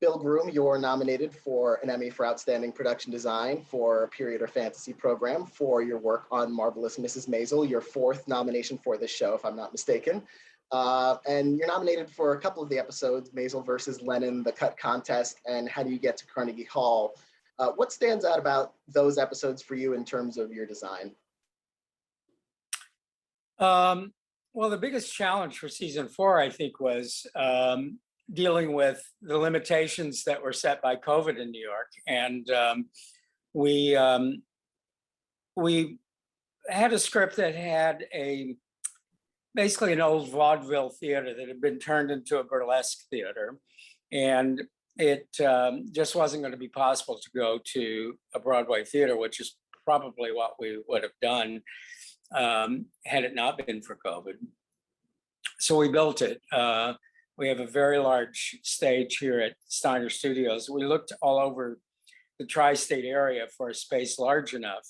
Bill Groom, you're nominated for an Emmy for Outstanding Production Design for a period or fantasy program for your work on Marvelous Mrs. Maisel, your fourth nomination for this show, if I'm not mistaken. And you're nominated for a couple of the episodes, Maisel versus Lennon, The Cut Contest, and How Do You Get to Carnegie Hall. What stands out about those episodes for you in terms of your design? Well, the biggest challenge for season 4, I think, was dealing with the limitations that were set by COVID in New York. And we had a script that had basically an old vaudeville theater that had been turned into a burlesque theater. And it just wasn't going to be possible to go to a Broadway theater, which is probably what we would have done had it not been for COVID. So we built it. We have a very large stage here at Steiner Studios. We looked all over the tri-state area for a space large enough,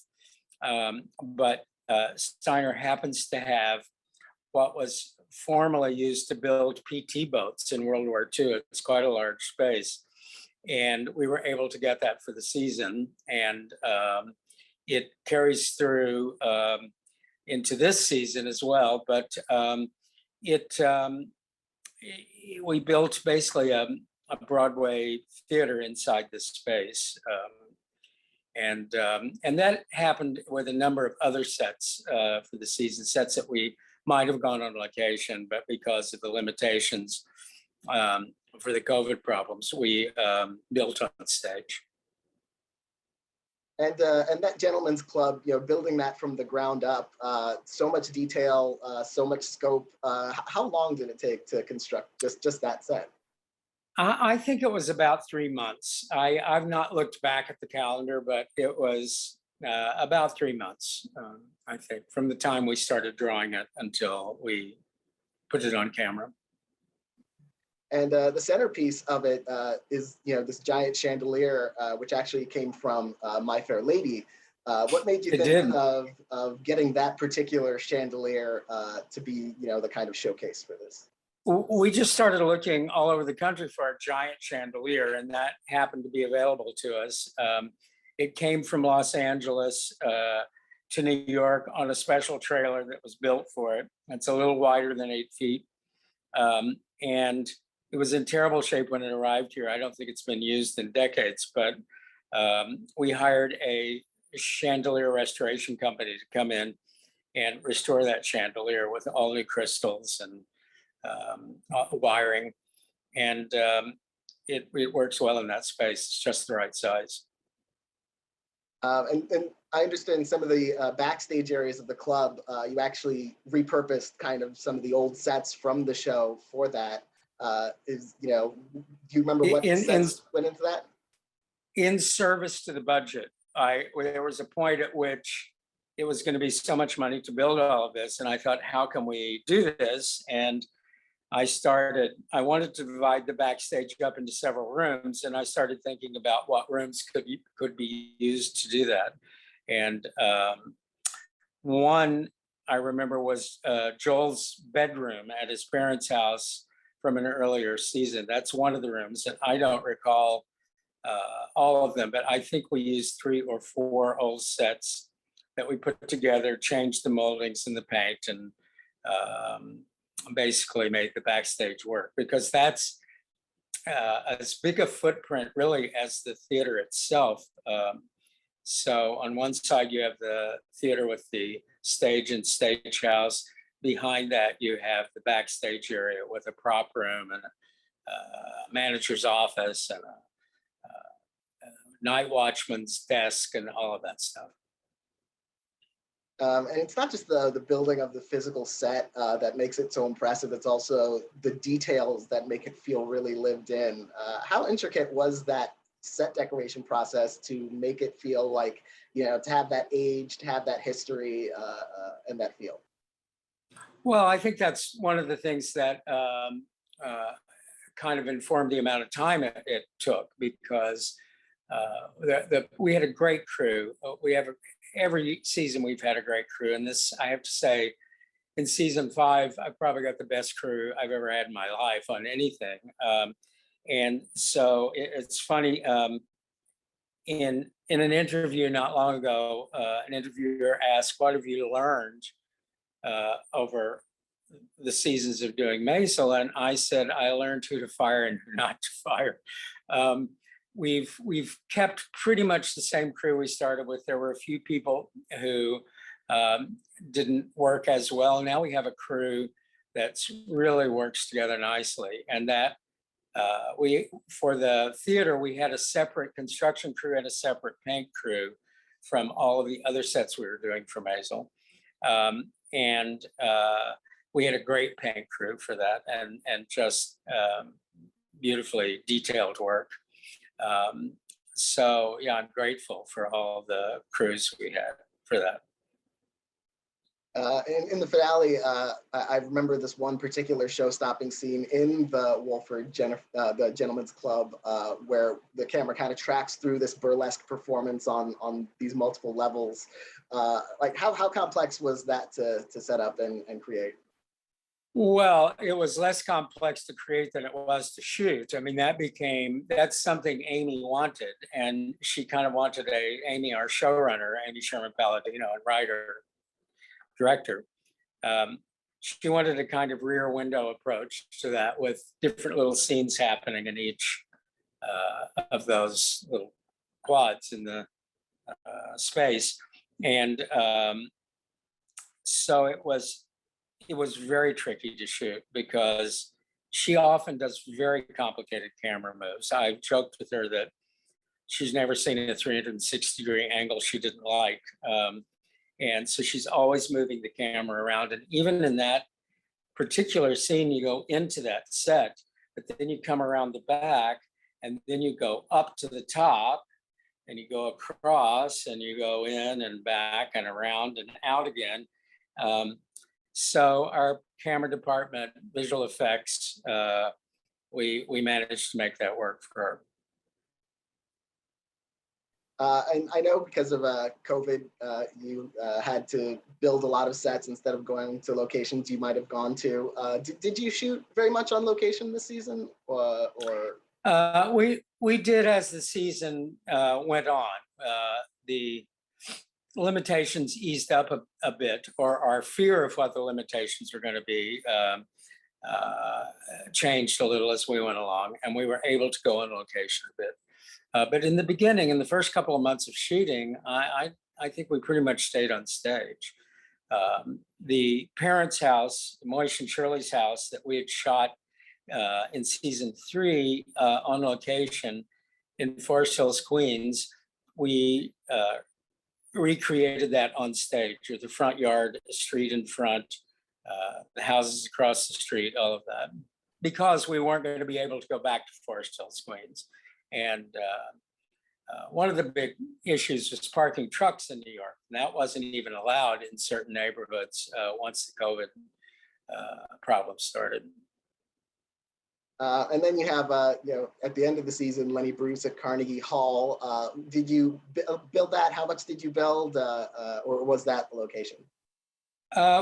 but Steiner happens to have what was formerly used to build PT boats in World War II. It's quite a large space. And we were able to get that for the season. And it carries through into this season as well. But we built basically a Broadway theater inside this space. And that happened with a number of other sets for the season, sets that we might have gone on location, but because of the limitations for the COVID problems, we built on stage. And that Gentleman's Club, building that from the ground up, so much detail, so much scope. How long did it take to construct just that set? I think it was about 3 months. I've not looked back at the calendar, but it was about 3 months, I think, from the time we started drawing it until we put it on camera. And the centerpiece of it is, this giant chandelier, which actually came from My Fair Lady. What made you think of getting that particular chandelier to be, the kind of showcase for this? We just started looking all over the country for a giant chandelier, and that happened to be available to us. It came from Los Angeles to New York on a special trailer that was built for it. It's a little wider than 8 feet. And it was in terrible shape when it arrived here. I don't think it's been used in decades, but we hired a chandelier restoration company to come in and restore that chandelier with all new crystals and wiring. And it works well in that space. It's just the right size. And I understand some of the backstage areas of the club, you actually repurposed kind of some of the old sets from the show for that. Do you remember what sets went into that? In service to the budget, there was a point at which it was going to be so much money to build all of this, and I thought, how can we do this? And I wanted to divide the backstage up into several rooms, and I started thinking about what rooms could be used to do that. And one I remember was Joel's bedroom at his parents' house from an earlier season. That's one of the rooms, and I don't recall all of them, but I think we used 3 or 4 old sets that we put together, changed the moldings and the paint, and basically made the backstage work, because that's as big a footprint really as the theater itself. So on one side you have the theater with the stage and stage house. Behind that you have the backstage area with a prop room and a manager's office and a night watchman's desk and all of that stuff. And it's not just the building of the physical set that makes it so impressive. It's also the details that make it feel really lived in. How intricate was that set decoration process to make it feel like, to have that age, to have that history and that feel? Well, I think that's one of the things that kind of informed the amount of time it took, because we had a great crew. Every season we've had a great crew, and this, I have to say, in season 5, I've probably got the best crew I've ever had in my life on anything. And so it's funny, in an interview not long ago, an interviewer asked, "What have you learned over the seasons of doing Maisel?" And I said, "I learned who to fire and who not to fire." We've kept pretty much the same crew we started with. There were a few people who didn't work as well. Now we have a crew that's really works together nicely, and that for the theater, we had a separate construction crew and a separate paint crew from all of the other sets we were doing for Maisel. And we had a great paint crew for that, and just beautifully detailed work. So yeah, I'm grateful for all the crews we had for that. In the finale, I remember this one particular show-stopping scene in the Wolford, the Gentleman's Club, where the camera kind of tracks through this burlesque performance on these multiple levels. Like how complex was that to set up and create? Well, it was less complex to create than it was to shoot. I mean, that's something Amy wanted, and she kind of wanted Amy, our showrunner, Amy Sherman Palladino, and writer, director. She wanted a kind of rear window approach to that, with different little scenes happening in each of those little quads in the space. And so it was very tricky to shoot because she often does very complicated camera moves. I've joked with her that she's never seen a 360-degree angle she didn't like. And so she's always moving the camera around. And even in that particular scene, you go into that set, but then you come around the back, and then you go up to the top, and you go across, and you go in and back and around and out again. So our camera department, visual effects, we managed to make that work for her. And I know because of COVID, you had to build a lot of sets instead of going to locations you might have gone to. Did you shoot very much on location this season, or? We did as the season went on. The limitations eased up a bit, or our fear of what the limitations were going to be changed a little as we went along, and we were able to go on location a bit. But in the beginning, in the first couple of months of shooting, I think we pretty much stayed on stage. The parents' house, Moish and Shirley's house, that we had shot in season 3 on location in Forest Hills, Queens, we recreated that on stage, with the front yard, the street in front, the houses across the street, all of that, because we weren't going to be able to go back to Forest Hills, Queens. And one of the big issues was parking trucks in New York, and that wasn't even allowed in certain neighborhoods once the COVID problem started. And then you have, at the end of the season, Lenny Bruce at Carnegie Hall. Did you build that? How much did you build, or was that the location?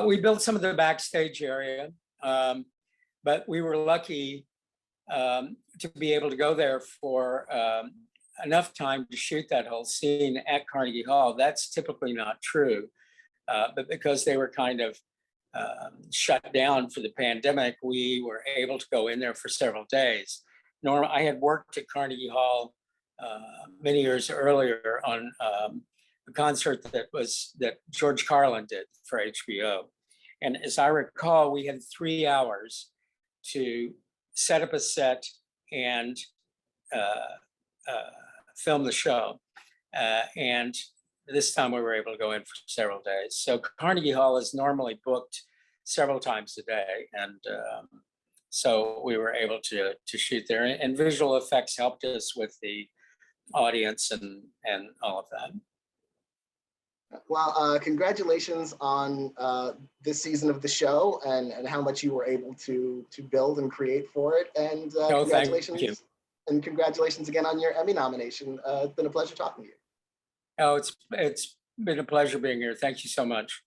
We built some of the backstage area, but we were lucky to be able to go there for enough time to shoot that whole scene at Carnegie Hall. That's typically not true, but because they were kind of shut down for the pandemic, we were able to go in there for several days. I had worked at Carnegie Hall many years earlier on a concert that George Carlin did for HBO. And as I recall, we had 3 hours to set up a set and film the show. And this time we were able to go in for several days. So Carnegie Hall is normally booked several times a day. And so we were able to shoot there, and visual effects helped us with the audience and all of that. Well, congratulations on this season of the show and how much you were able to build and create for it. And congratulations. Thank you. And congratulations again on your Emmy nomination. It's been a pleasure talking to you. Oh, it's been a pleasure being here. Thank you so much.